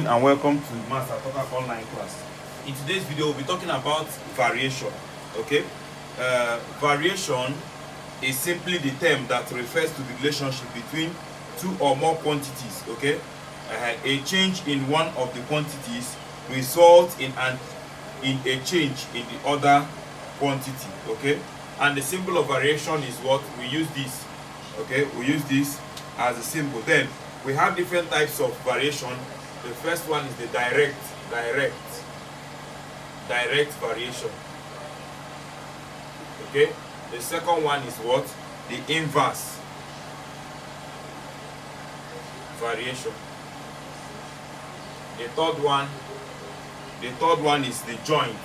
And welcome to Master Talk online class. In today's video, we'll be talking about variation. Okay, variation is simply the term that refers to the relationship between two or more quantities. Okay, a change in one of the quantities results in a change in the other quantity. Okay, and the symbol of variation is what we use this. Okay, we use this as a symbol. Then we have different types of variation. The first one is the direct variation. Okay, the second one is what? The inverse variation. The third one is the joint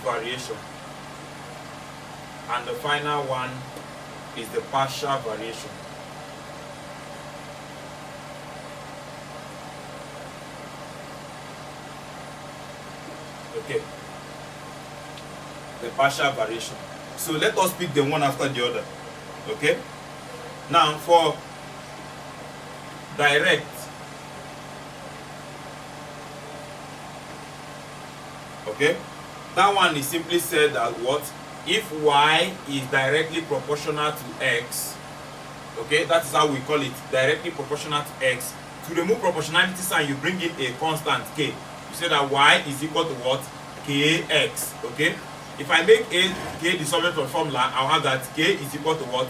variation. And the final one is the partial variation. Okay, the partial variation. So let us pick them one after the other. Okay, now for direct, okay, that one is simply said that what? If y is directly proportional to x, okay, that is how we call it, directly proportional to x. To remove proportionality sign, you bring in a constant k. You say that y is equal to what? Kx. Okay, if I make k the subject of the formula, I'll have that k is equal to what?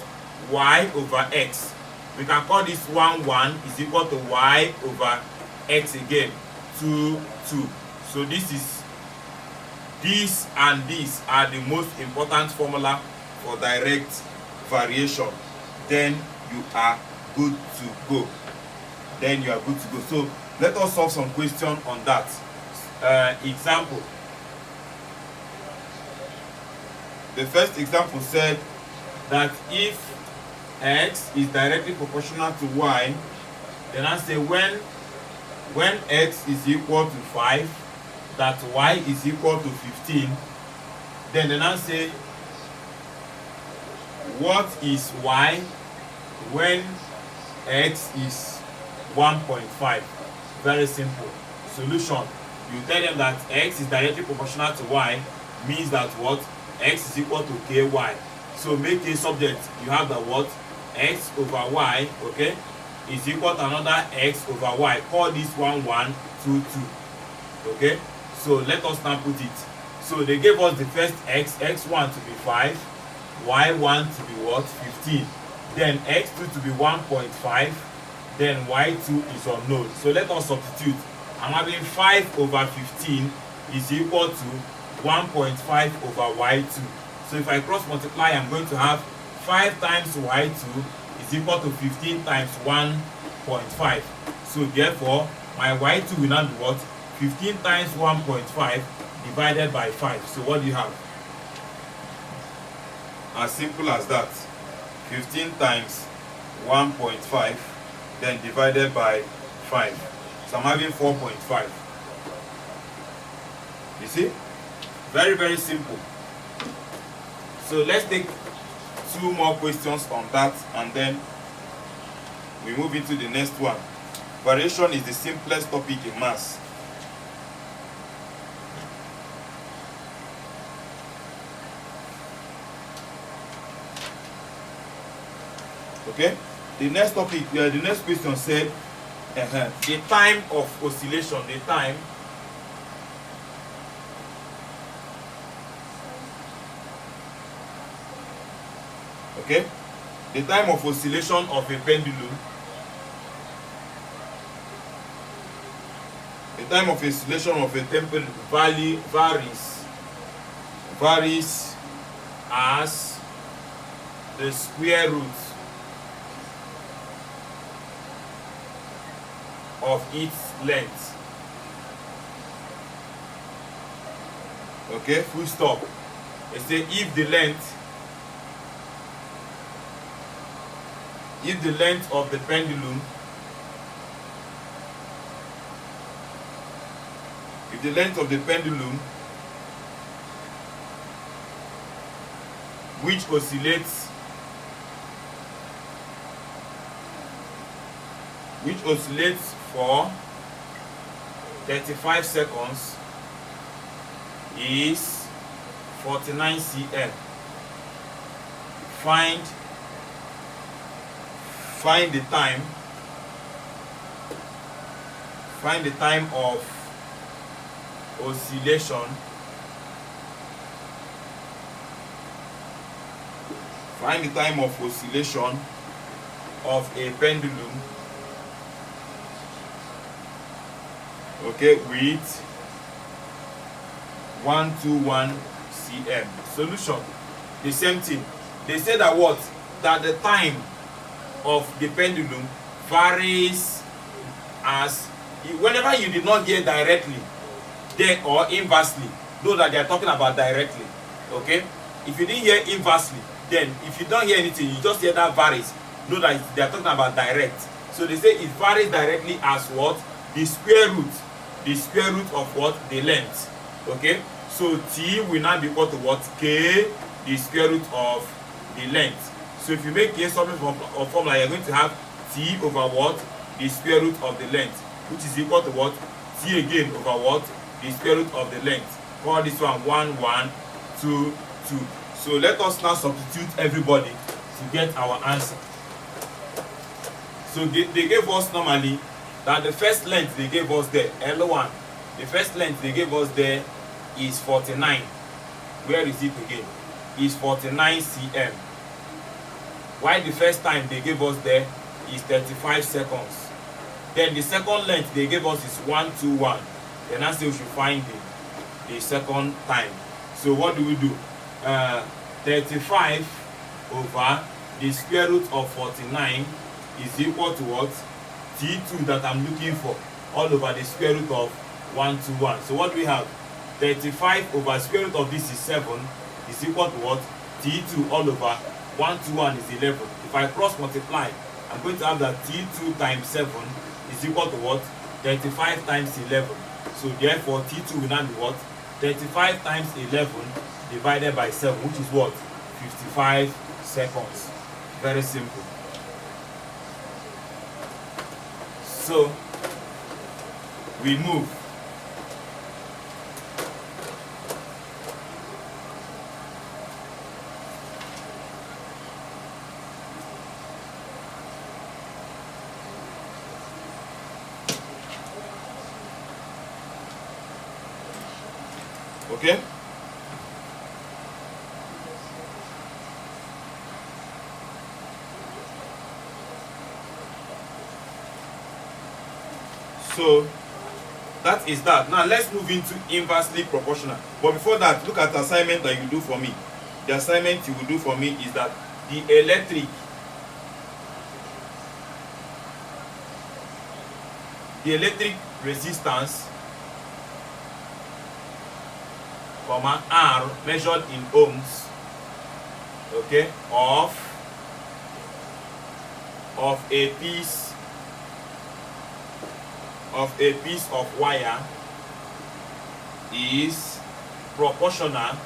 Y over x. We can call this 1 is equal to y over x again, 2. So this and this are the most important formula for direct variation. Then you are good to go. So let us solve some question on that. Example. The first example said that if x is directly proportional to y, then I say when x is equal to 5, that y is equal to 15, then I say what is y when x is 1.5? Very simple. Solution. You tell them that x is directly proportional to y, means that what? X is equal to ky. So make a subject. You have the what? X over y, okay, is equal to another x over y. Call this 1, 2. Okay, so let us now put it. So they gave us the first x1 to be 5, y1 to be what? 15. Then x2 to be 1.5. Then y2 is unknown. So let us substitute. I'm having 5 over 15 is equal to 1.5 over y2. So if I cross multiply, I'm going to have 5 times y2 is equal to 15 times 1.5. So therefore, my y2 will now be what? 15 times 1.5 divided by 5. So what do you have? As simple as that. 15 times 1.5 then divided by 5. So I'm having 4.5. You see? Very, very simple. So let's take 2 more questions on that and then we move into the next one. Variation is the simplest topic in maths. Okay? The next topic, the next question said the time of oscillation, the time okay, the time of oscillation of a pendulum, the time of oscillation of a pendulum varies as the square root of its length. Okay, full stop. They say if the length of the pendulum which oscillates which oscillates for 35 seconds is 49 cm. Find the time. Find the time of oscillation. Find the time of oscillation of a pendulum, okay, with 121 cm. Solution, the same thing. They say that what? That the time of the pendulum varies as whenever you did not hear directly there or inversely, know that they are talking about directly. Okay, if you didn't hear inversely, then if you don't hear anything, you just hear that varies, know that they are talking about direct. So they say it varies directly as what? The square root of what? The length. Okay, so t will now be equal to what? K, the square root of the length. So if you make K something of formula, you're going to have t over what? The square root of the length, which is equal to what? T again over what? The square root of the length. Call this one 1, 1, 2, 2. So let us now substitute everybody to get our answer. So they gave us normally that the first length they gave us there, L1, the first length they gave us there is 49. Where is it again? Is 49 cm. While the first time they gave us there is 35 seconds. Then the second length they gave us is 121. Then I say we should find the second time. So what do we do? 35 over the square root of 49 is equal to what? T2 that I'm looking for, all over the square root of 121. So what do we have? 35 over square root of this is 7 is equal to what? T2 all over 121 is 11. If I cross multiply, I'm going to have that T2 times 7 is equal to what? 35 times 11. So therefore T2 will now be what? 35 times 11 divided by 7, which is what? 55 seconds. Very simple. So we move. Okay? So that is that. Now let's move into inversely proportional. But before that, look at the assignment that you do for me. The assignment you will do for me is that the electric resistance, comma, R measured in ohms, okay, of a piece of wire is proportional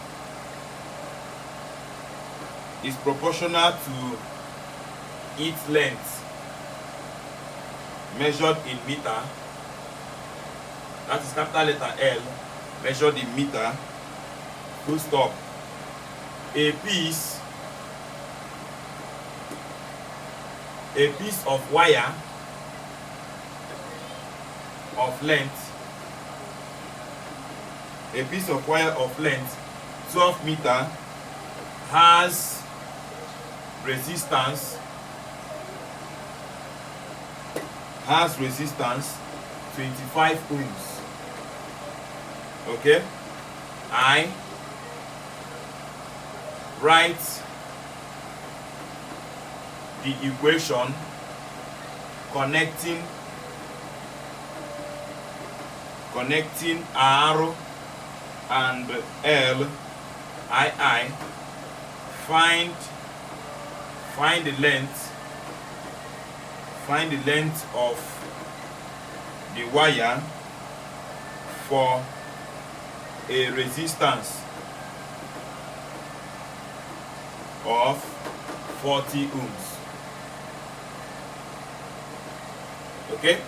to its length measured in meter. That is capital letter L measured in meter. Full stop. A piece of wire of length, 12 meter, has resistance 25 ohms. Okay, I write the equation connecting R and L. I find the length of the wire for a resistance of 40 ohms. Okay,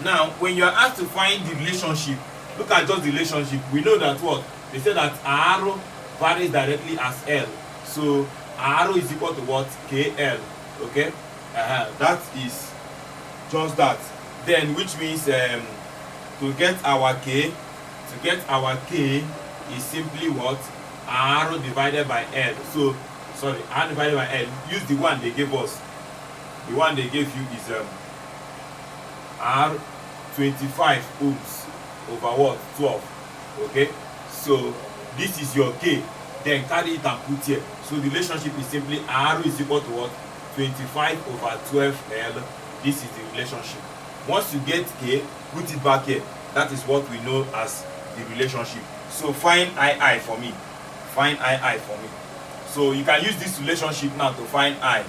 now when you are asked to find the relationship, look at just the relationship. We know that what they say, that r varies directly as L, so r is equal to what? KL. Okay, that is just that. Then which means to get our k is simply what? R divided by L. So sorry, R divided by L. Use the one they gave us. The one they gave you is R 25 ohms over what? 12. Okay, so this is your k, then carry it and put here. So the relationship is simply R is equal to what? 25 over 12 L. This is the relationship. Once you get k, put it back here. That is what we know as the relationship. So find II for me. Find II for me. So you can use this relationship now to find I.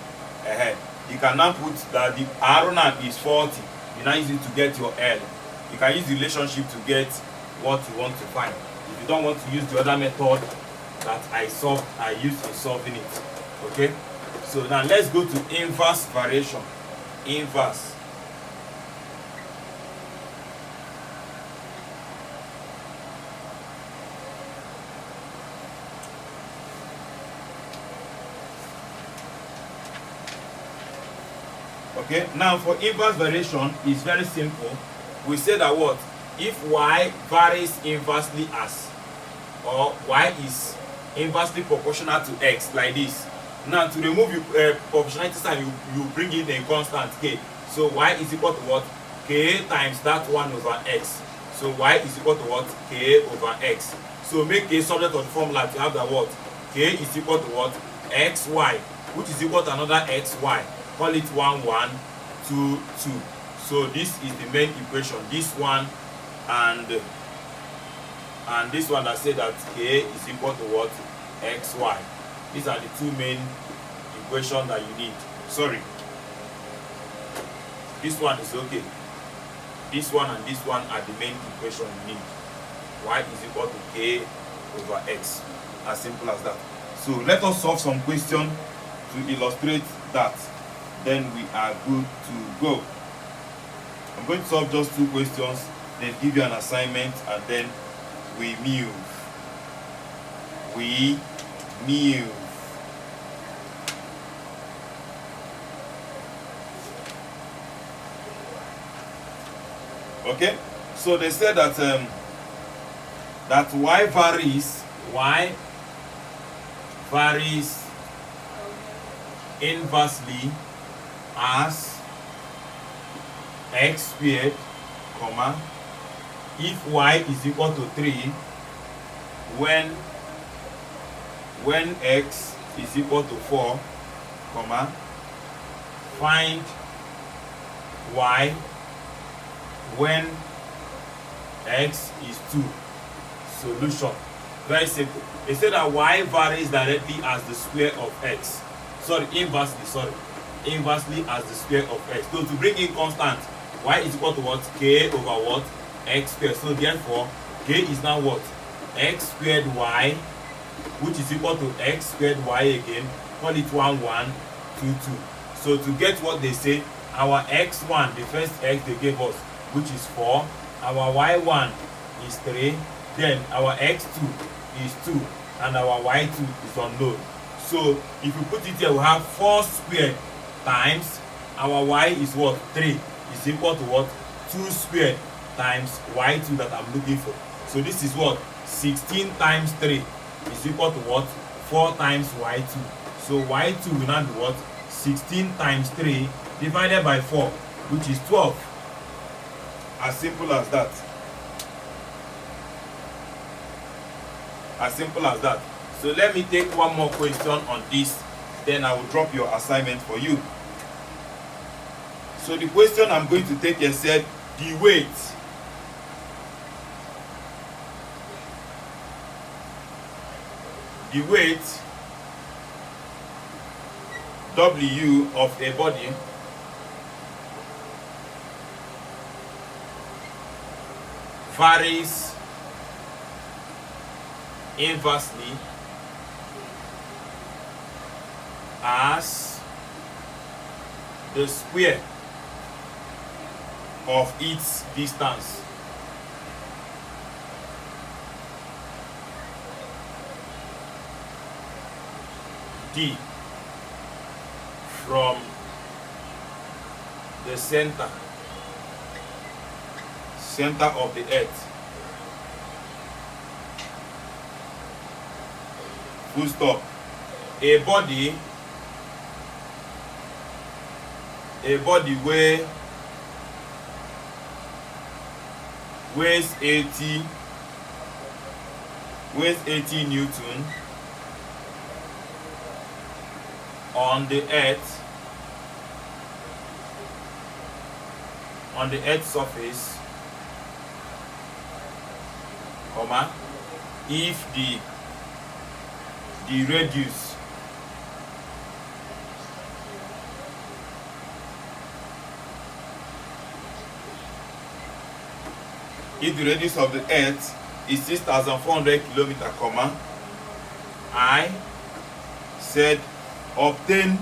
You can now put that the R now is 40. You now use it to get your L. You can use the relationship to get what you want to find. If you don't want to use the other method that I used in solving it. Okay? So now let's go to inverse variation. Inverse. Okay, now for inverse variation, it's very simple. We say that what? If y varies inversely as, or y is inversely proportional to x, like this. Now to remove proportionality sign, you bring in a constant k. So y is equal to what? K times that 1 over x. So y is equal to what? K over x. So make k subject of the formula to have the what? K is equal to what? xy, which is equal to another xy. Call it 1 1 2 2. So this is the main equation. This one and this one that say that k is equal to what? Xy. These are the two main equations that you need. Sorry, this one is okay. This one and this one are the main equation you need. Y is equal to k over x. As simple as that. So let us solve some question to illustrate that. Then we are good to go. I'm going to solve just 2 questions, then give you an assignment, and then we move. We move. Okay, so they said that that y varies inversely as x squared, comma, if y is equal to 3 when x is equal to 4, comma, find y when x is 2. Solution. Very simple. They say that y varies directly as the square of x. Inversely as the square of x. So to bring in constant, y is equal to what? K over what? X squared. So therefore, k is now what? X squared y, which is equal to x squared y again. Call it 1 1 2 2. So to get what they say, our x1, the first x they gave us, which is 4, our y1 is 3, then our x2 is 2, and our y2 is unknown. So if you put it here, we have 4 squared times our y is what? 3 is equal to what? 2 squared times y2 that I'm looking for. So this is what? 16 times 3 is equal to what? 4 times y2. So y2 will now be what? 16 times 3 divided by 4, which is 12. As simple as that. As simple as that. So let me take one more question on this, then I will drop your assignment for you. So the question I'm going to take is said the weight W of a body varies inversely as the square of its distance. D from the center of the earth. Full stop. A body weighs 80 Newton on the earth's surface, comma, if the radius of the earth is 6,400 kilometers, comma, I said obtain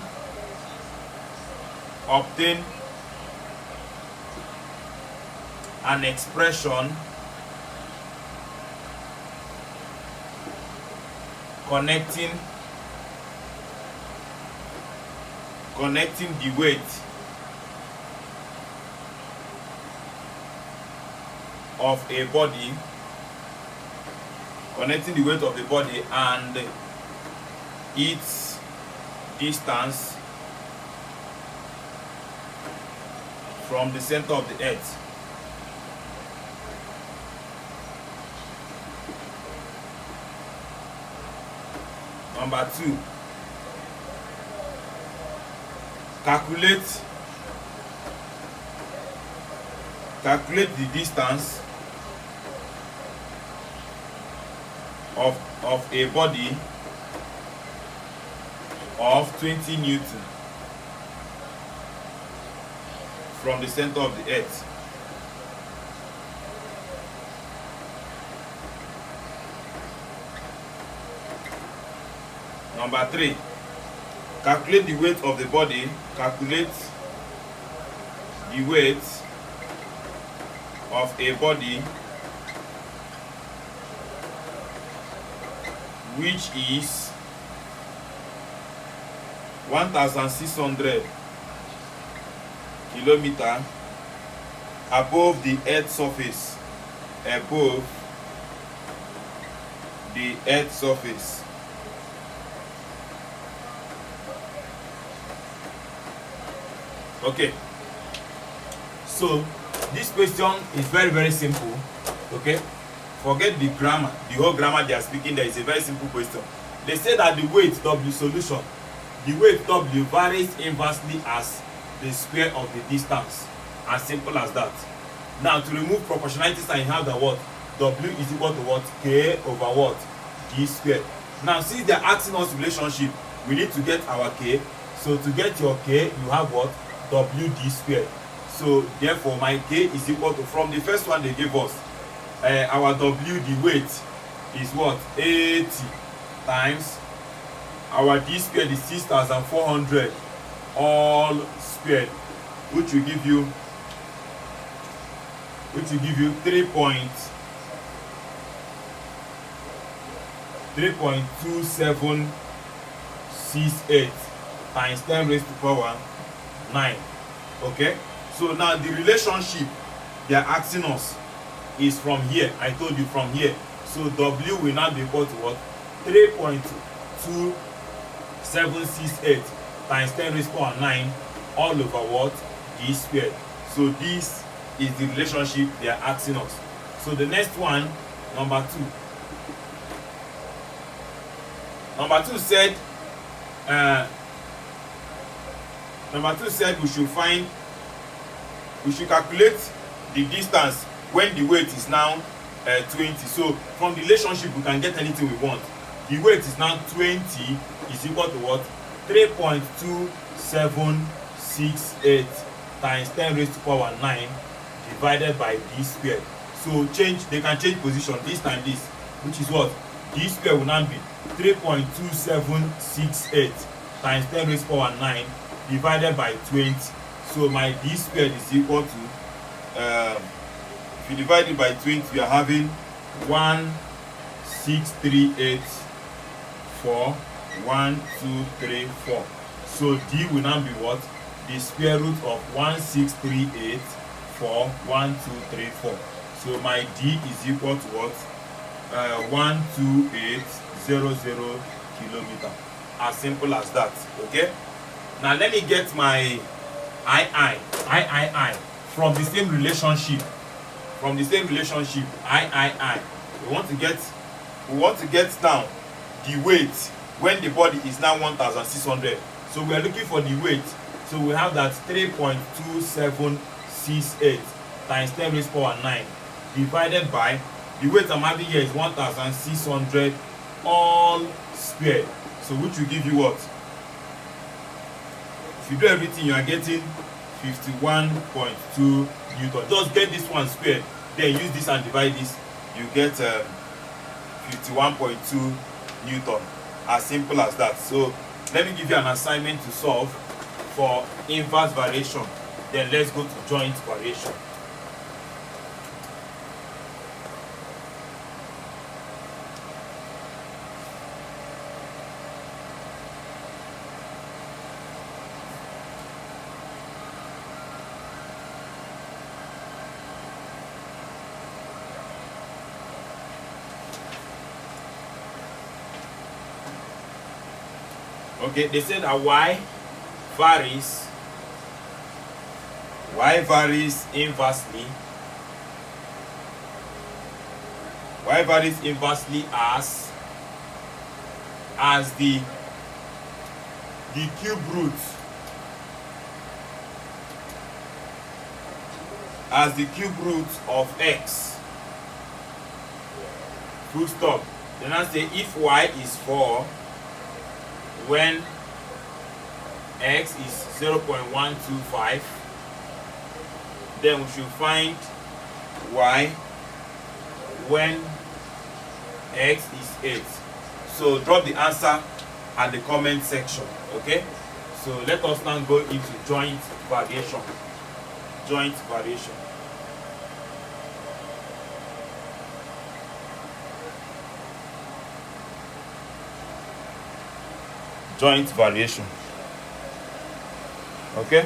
an expression connecting the weight of a body, and its distance from the center of the earth. Number 2, calculate the distance of a body of 20 Newton from the center of the earth. Number 3, calculate the weight of the body. Calculate the weight of a body which is 1,600 kilometers above the earth's surface. Okay, so this question is very, very simple. Okay, forget the grammar, the whole grammar they are speaking there. Is a very simple question. They say that the weight W solution, the weight W varies inversely as the square of the distance. As simple as that. Now to remove proportionality sign, you have the what? W is equal to what? K over what? G squared. Now since they are asking us relationship, we need to get our K. So to get your K, you have what? WD squared. So therefore my K is equal to, from the first one they gave us, our W, the weight, is what? 80 times our D squared is 6,400 all squared, which will give you 3.2768 times 10 raised to power 9. Okay, so now the relationship they are asking us is from here. I told you from here. So W will now be equal to what? 3.2768 times 10 raised to power 9 all over what? D squared. So this is the relationship they are asking us. So the next one, number 2. Number 2 said we should calculate the distance when the weight is now 20. So from the relationship we can get anything we want. The weight is now 20 is equal to what? 3.2768 times 10 raised to power 9 divided by D squared. So they can change position. This time this, which is what? D squared will now be 3.2768 times 10 raised to power 9 divided by 20. So my D squared is equal to if you divide it by 20, you are having 1,638,4 1,2,3,4. So D will now be what? The square root of 1,638,4 1,2,3,4. So my D is equal to what? 12800 kilometer. As simple as that. Okay. Now let me get my I from the same relationship. From the same relationship, I. We want to get now the weight when the body is now 1,600. So we are looking for the weight. So we have that 3.2768 times 10 raised power 9 divided by the weight I'm having here is 1,600 all squared. So which will give you what? If you do everything, you are getting 51.2 Newton. Just get this one squared, then use this and divide this. You get 51.2 Newton. As simple as that. So let me give you an assignment to solve for inverse variation. Then let's go to joint variation. Okay, they said that y varies inversely. Y varies inversely as the cube root of x. Full stop. Then I say if y is 4 when x is 0.125, then we should find y when x is 8. So drop the answer at the comment section. Okay, so let us now go into joint variation. Joint variation. Joint variation. Okay.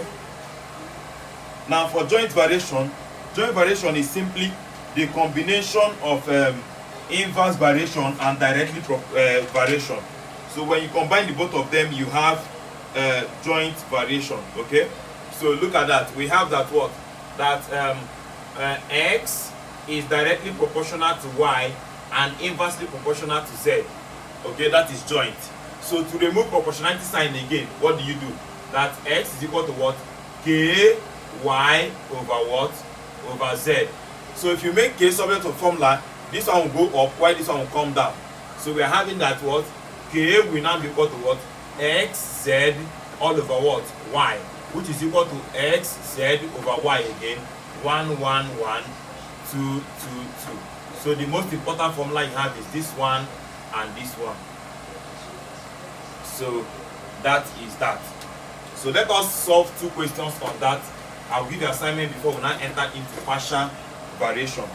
Now for joint variation is simply the combination of inverse variation and directly variation. So when you combine the both of them, you have joint variation. Okay. So look at that. We have that what? That x is directly proportional to y and inversely proportional to z. Okay, that is joint. So to remove proportionality sign again, what do you do? That x is equal to what? K y over what? Over z. So if you make k subject to formula, this one will go up while this one will come down. So we are having that what? K will now be equal to what? X z all over what? Y, which is equal to x z over y again. 1 1 1 2 2 2. So the most important formula you have is this one and this one. So that is that. So let us solve two questions on that. I'll give the assignment before we now enter into partial variation.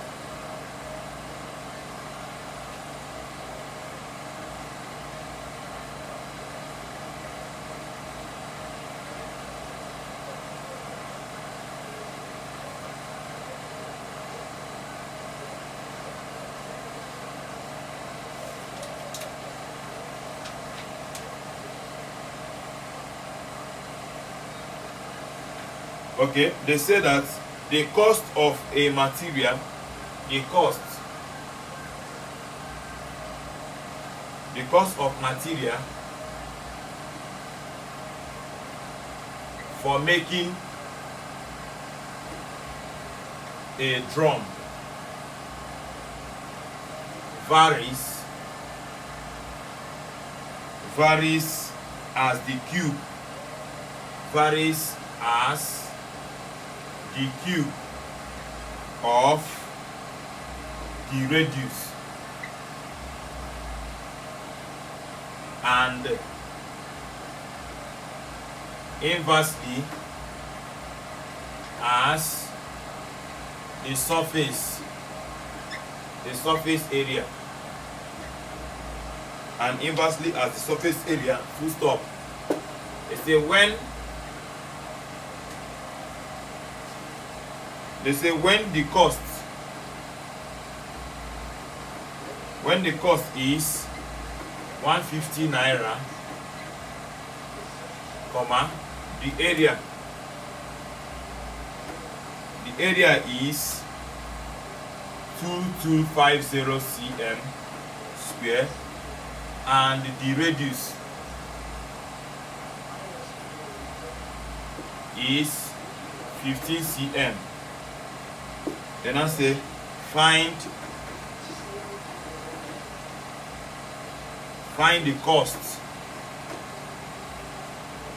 Okay, they say that the cost of a material, the cost of material for making a drum varies as the cube of the radius and inversely as the surface area, and inversely as the surface area, full stop. They say when the cost is 150 naira, comma, the area is 2250 cm square, and the radius is 15 cm. Then I say find the cost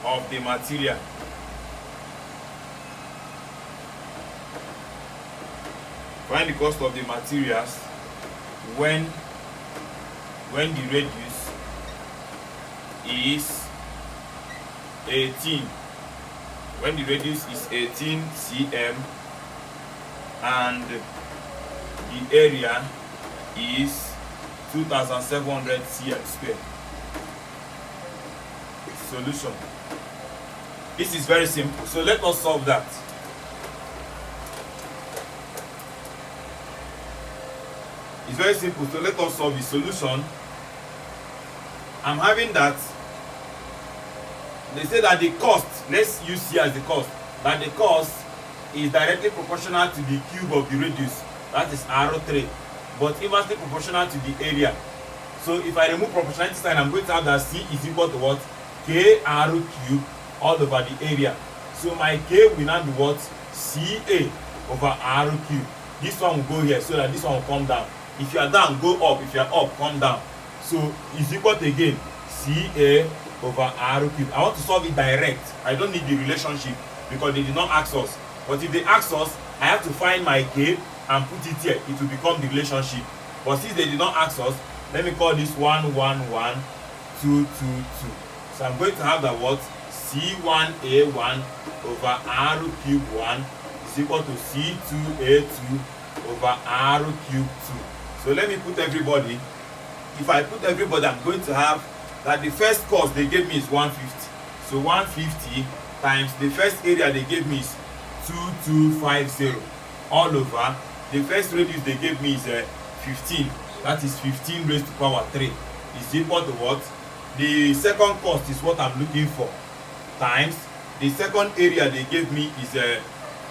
of the material. Find the cost of the materials when the radius is 18. When the radius is 18 cm and the area is 2700 cm square. Solution. This is very simple. So let us solve that. It's very simple. So let us solve the solution. I'm having that. They say that the cost, let's use C as the cost, that the cost is directly proportional to the cube of the radius, that is R3, but inversely proportional to the area. So if I remove proportionality sign, I'm going to have that C is equal to what? KR cube all over the area. So my K will now be what? CA over R cube. This one will go here so that this one will come down. If you are down, go up. If you are up, come down. So it's equal to again CA over R cube. I want to solve it direct. I don't need the relationship because they did not ask us. But if they ask us, I have to find my K and put it here. It will become the relationship. But since they did not ask us, let me call this 1, 1, 1, 2, 2, 2. So I'm going to have that what? C1A1 over R cube 1 is equal to C2A2 over R cube 2. So let me put everybody. If I put everybody, I'm going to have that the first cost they gave me is 150. So 150 times the first area they gave me is 2250 all over. The first radius they gave me is 15. That is 15 raised to power 3 is equal to what? The second cost is what I'm looking for, times the second area they gave me is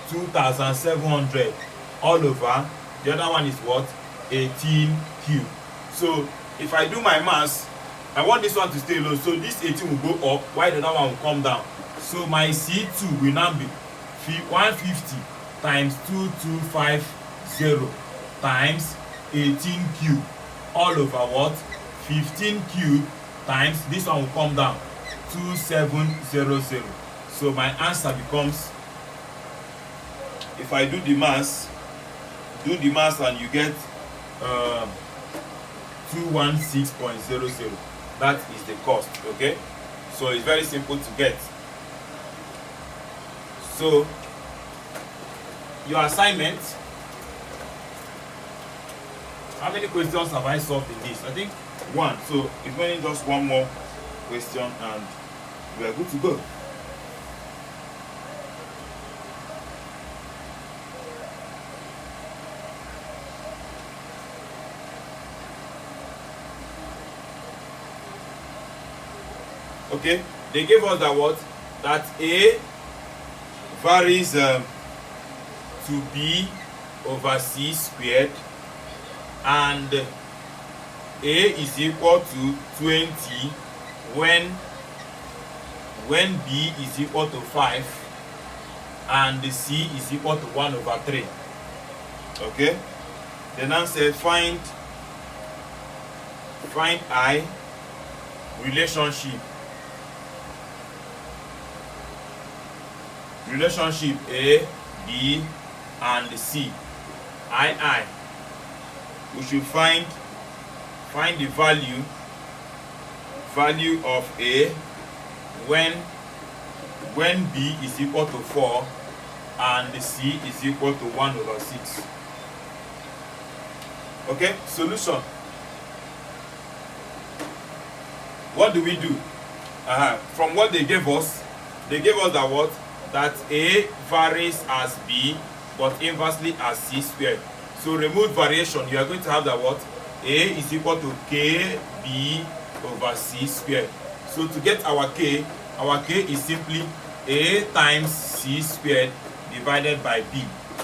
2700 all over. The other one is what? 18 cube. So if I do my maths, I want this one to stay low, so this 18 will go up while the other one will come down. So my C2 will now be 150 times 2250 times 18 cube all over what? 15 cube times this one will come down 2700. So my answer becomes, if I do the maths and you get 216.00. That is the cost. Okay, so it's very simple to get. So your assignment, how many questions have I solved in this? I think one. So it's only just one more question and we are good to go. Okay, they gave us that what? That A varies to B over C squared, and A is equal to 20 when B is equal to 5 and the C is equal to 1 over 3. Okay, then I say find I relationship A, B, and C. I. We should find the value of A when B is equal to 4 and the C is equal to 1 over 6. Okay, solution. What do we do? From what they gave us that what? That A varies as B, but inversely as C squared. So remove variation, you are going to have that what? A is equal to KB over C squared. So to get our K is simply A times C squared divided by B,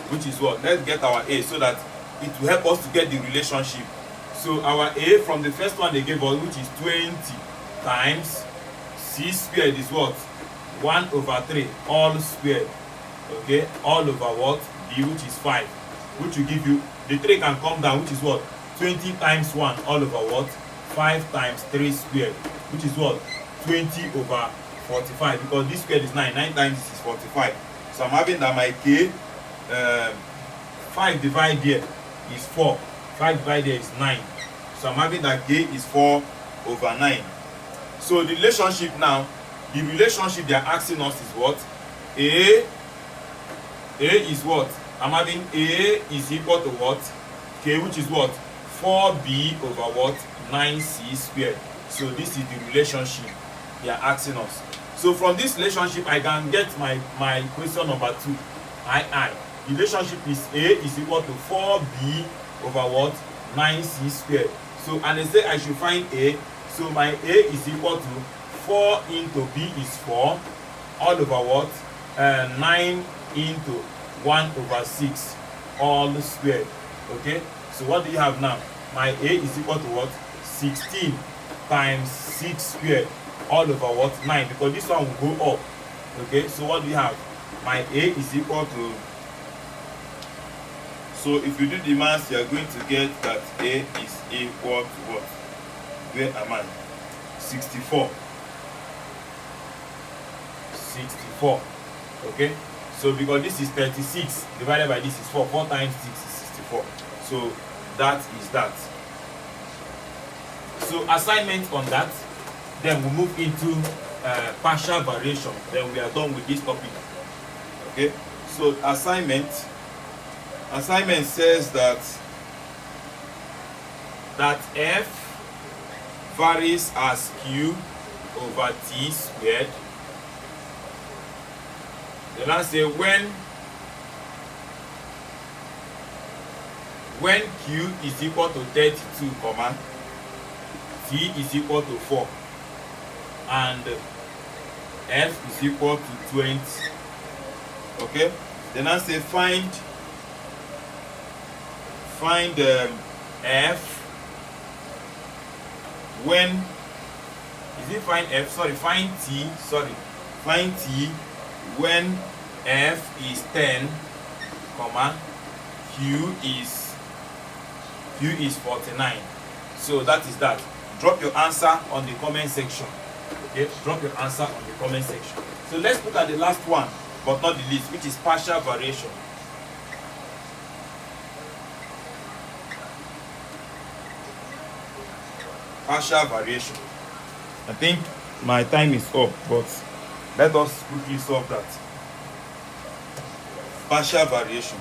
which is what? Let's get our A so that it will help us to get the relationship. So our A from the first one they gave us, which is 20 times C squared is what? 1 over 3 all squared. Okay, all over what? B, which is 5, which will give you, the 3 can come down, which is what? 20 times 1 all over what? 5 times 3 squared, which is what? 20 over 45, because this squared is 9. 9 times this is 45. So I'm having that my K, 5 divided here is 4. 5 divided here is 9. So I'm having that K is 4 over 9. So the relationship now, the relationship they are asking us is what? A is what? I'm having A is equal to what? K, which is what? 4B over what? 9C squared. So this is the relationship they are asking us. So from this relationship, I can get my question number 2. The relationship is A is equal to 4B over what? 9C squared. So, and they say I should find A. So my A is equal to 4 into B is 4 all over what? 9 into 1 over 6 all squared. Okay, so what do you have now? My A is equal to what? 16 times 6 squared all over what? 9, because this one will go up. Okay, so what do you have? My A is equal to, so if you do the math, you are going to get that A is equal to what? Where am I? 64. 64. Okay, so because this is 36 divided by this is 4. 4 times 6 is 64. So that is that. So assignment on that, then we move into partial variation. Then we are done with this topic. Okay, so assignment says that F varies as Q over T squared. Then I say when Q is equal to 32, T is equal to 4, and F is equal to 20. Okay, then I say find F when, is it find F? Sorry, find T. Sorry, find T when F is 10, Q is 49. So that is that. Drop your answer on the comment section. Okay, drop your answer on the comment section. So let's look at the last one, but not the least, which is partial variation. Partial variation. I think my time is up, but let us quickly solve that. Partial variation.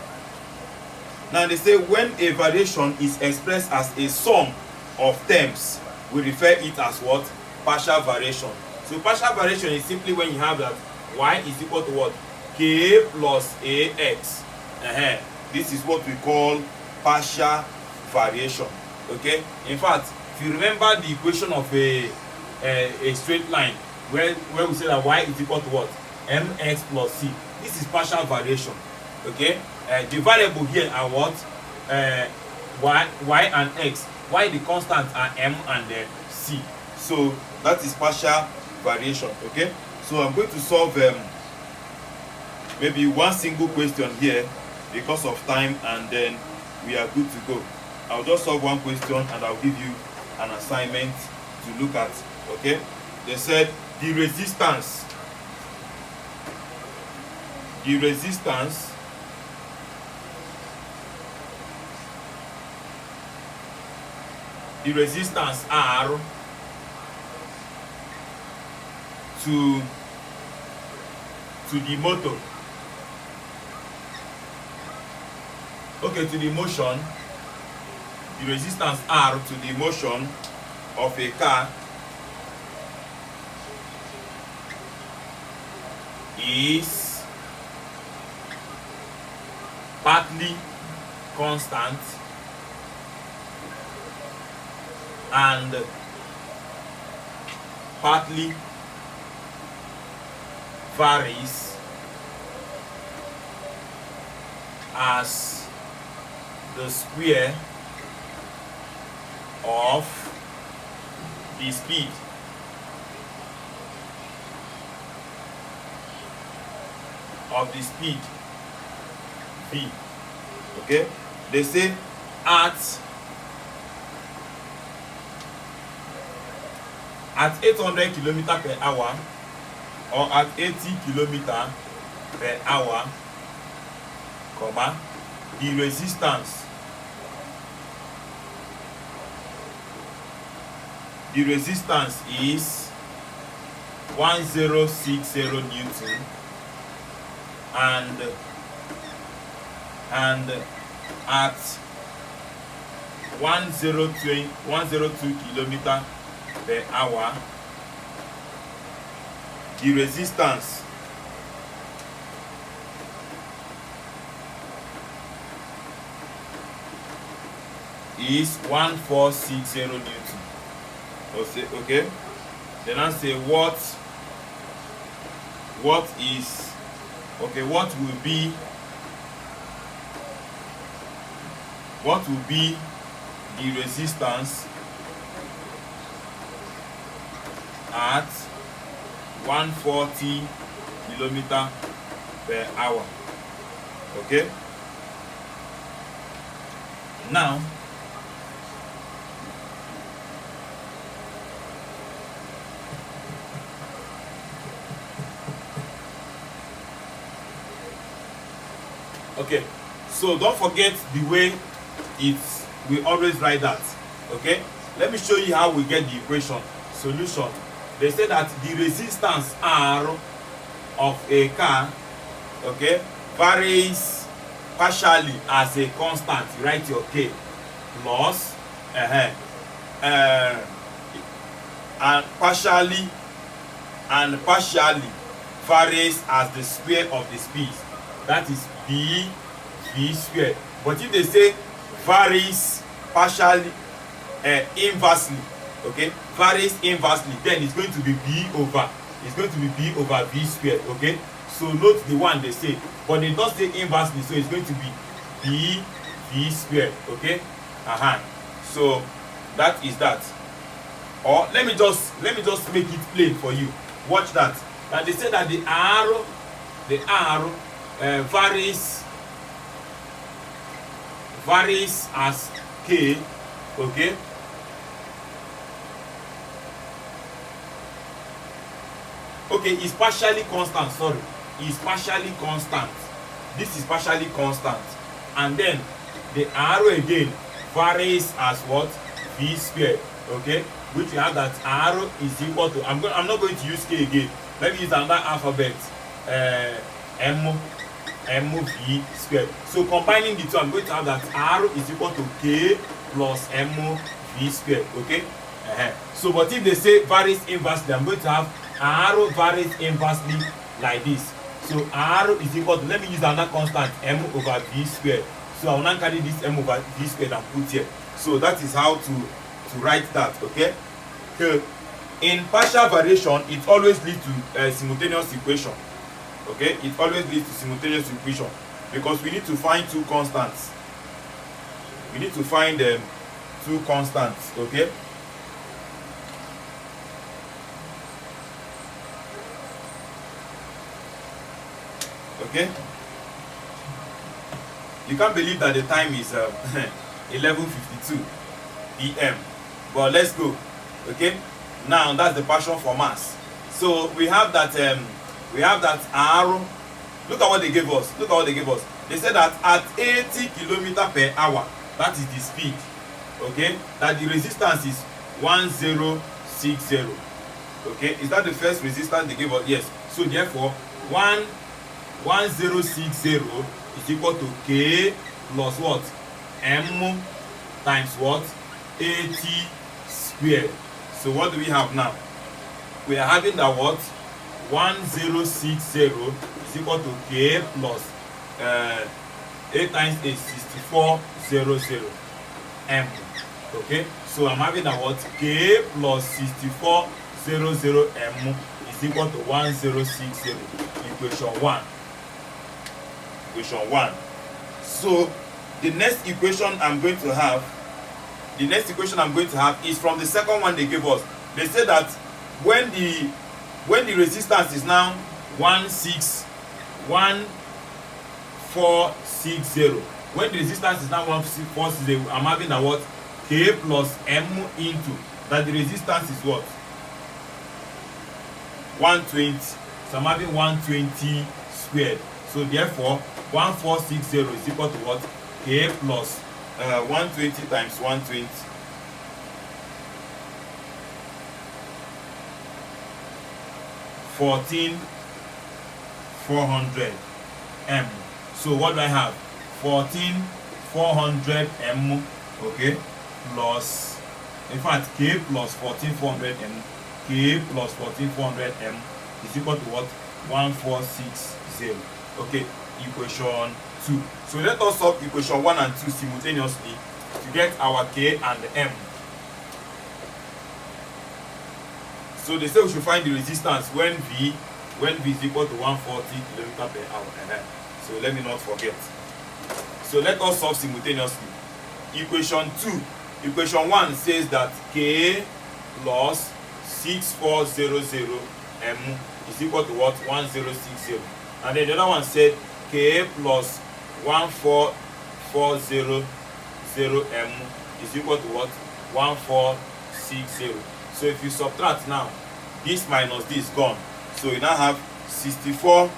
Now they say when a variation is expressed as a sum of terms, we refer it as what? Partial variation. So partial variation is simply when you have that y is equal to what? K plus ax. This is what we call partial variation. Okay, in fact, if you remember the equation of a straight line where we say that y is equal to what? Mx plus c. This is partial variation. Okay, the variable here are what? Y and x. Y the constant are m and c. So that is partial variation. Okay, so I'm going to solve maybe one single question here because of time, and then we are good to go. I'll just solve one question and I'll give you an assignment to look at. Okay, they said the resistance R to the motor Okay, to the motion, the resistance R to the motion of a car is partly constant and partly varies as the square of the speed v. Okay, they say at 800 km per hour or at 80 km per hour, comma, the resistance is 1060 Newton, and at 102 km per hour, the resistance is 1460 Newton. Okay, then I say what will be the resistance at 140 km per hour. Okay, now okay, so don't forget the way we always write that. Okay, let me show you how we get the equation. Solution, they say that the resistance R of a car, okay, varies partially as a constant. You write your K plus and partially varies as the square of the speed. That is v squared. But if they say varies partially inversely, okay, varies inversely, then it's going to be v over v squared. Okay, so note the one they say, but they don't say inversely, so it's going to be v squared. Okay, so that is that. Or let me just make it plain for you. Watch that. And they say that the R varies as K. Okay, it's partially constant. Sorry, it's partially constant. This is partially constant, and then the R again varies as what? V squared. Okay, which we have that R is equal to, I'm not going to use K again. Let me use another alphabet, M V squared. So combining the two, I'm going to have that R is equal to K plus M V squared. Okay, so but if they say varies inversely, I'm going to have R varies inversely like this. So R is equal to, let me use another constant, M over V squared. So I will now carry this M over V squared and put here. So that is how to write that. Okay, in partial variation, it always leads to simultaneous equation. Okay, it always leads to simultaneous equation because we need to find two constants. We need to find two constants. Okay, okay, you can't believe that the time is 11:52 p.m. but let's go. Okay, now that's the partial for mass. So we have that R. Look at what they gave us. They said that at 80 km per hour, that is the speed. Okay, that the resistance is 1060. Okay, is that the first resistance they gave us? Yes. So therefore 1060 is equal to K plus what? M times what? 80 squared. So what do we have now? We are having that what? 1060 is equal to K plus 8 times 8, 6400 M. Okay, so I'm having that what? K plus 6400 M is equal to 1060. Equation 1. Equation 1. So the next equation I'm going to have is from the second one they gave us. They said that when the resistance is now 1460, when the resistance is now 1460, I'm having a what? K plus M into that the resistance is what? 120. So I'm having 120 squared. So therefore 1460 is equal to what? K plus 120 times 120. 14,400 M. So what do I have? 14,400 M, okay, plus, in fact, K plus 14,400 M, K plus 14,400 M is equal to what? 1460. Okay, equation 2. So let us solve equation 1 and 2 simultaneously to get our K and M. So they say we should find the resistance when V is equal to 140 km per hour. So let me not forget. So let us solve simultaneously. Equation 2. Equation 1 says that K plus 6400 M is equal to what? 1060. And then the other one said K plus 1440 M is equal to what? 1460. So if you subtract now, this minus this gone. So you now have 64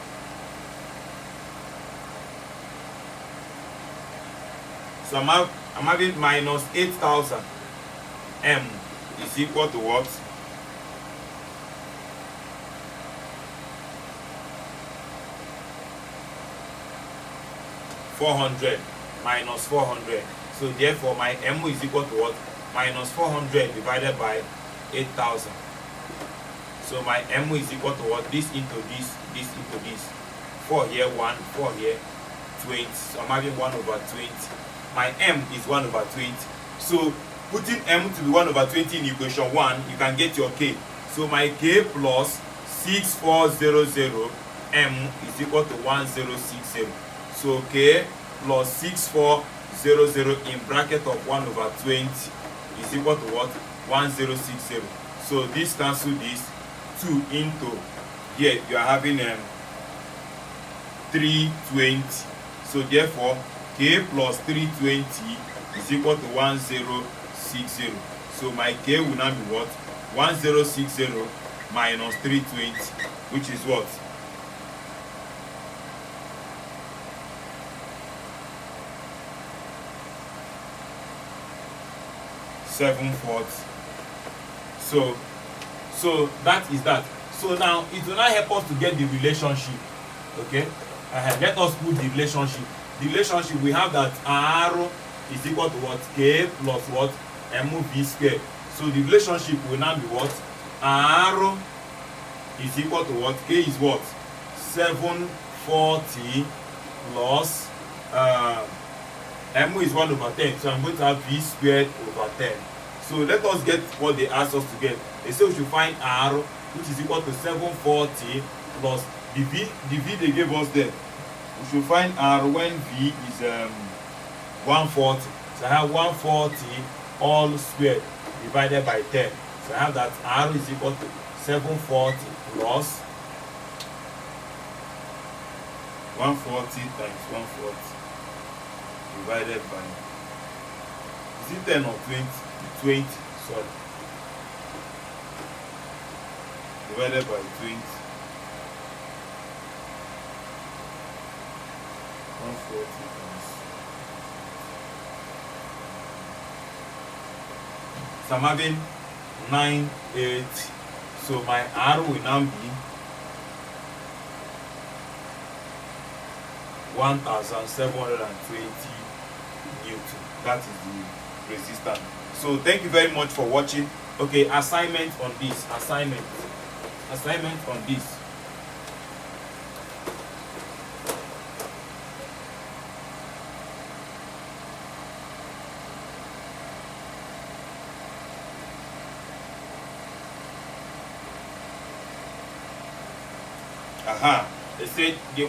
so I'm having minus 8,000 M is equal to what? $400 minus 400. So therefore my M is equal to what? Minus 400 divided by 8,000. So my M is equal to what? This into this, this into this. 4 here, 1, 4 here, 20. So I'm having 1 over 20. My M is 1 over 20. So putting M to be 1 over 20 in equation 1, you can get your K. So my K plus 6400 M is equal to 1060. So K plus 6400 in bracket of 1 over 20 is equal to what? 1060. So this cancel this. 2 into here you are having 320. So therefore K plus 320 is equal to 1060. So my K will now be what? 1060 minus 320, which is what? 740. So that is that. So now it will not help us to get the relationship. Okay, let us put the relationship. The relationship we have that R is equal to what? K plus what? MV squared. So the relationship will now be what? R is equal to what? K is what? 740 plus M is 1 over 10. So I'm going to have V squared over 10. So let us get what they asked us to get. They say we should find R, which is equal to 740 plus the V they gave us there. We should find R when V is 140. So I have 140 all squared divided by 10. So I have that R is equal to 740 plus 140 times 140 divided by, is it 10 or 20? 20, sorry, divided by 20. 140 times. So I'm having 98. So my R will now be 1,720 Newton. That is the resistance. So thank you very much for watching. Okay, assignment on this. Assignment on this. They said the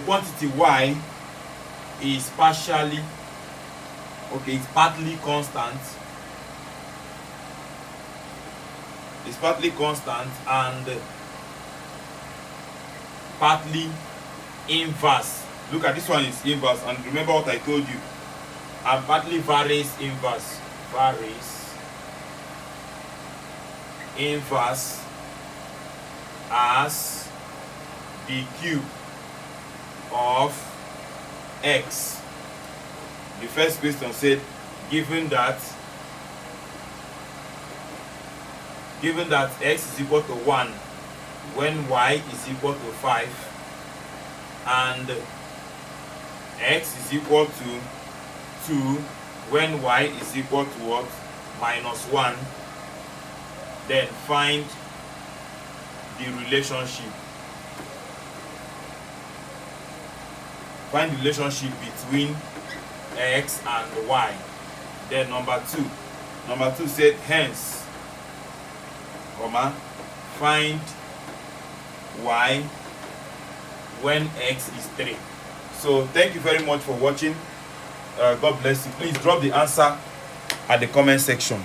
quantity y is partially, okay, it's partly constant. It's partly constant and partly inverse. Look at this one, is inverse, and remember what I told you. And partly varies inverse. As the cube of x. The first question said, given that x is equal to 1 when y is equal to 5 and x is equal to 2 when y is equal to what? -1, then find the relationship. Find the relationship between x and y. Then number two said, hence, find y when x is 3. So thank you very much for watching. God bless you. Please drop the answer at the comment section.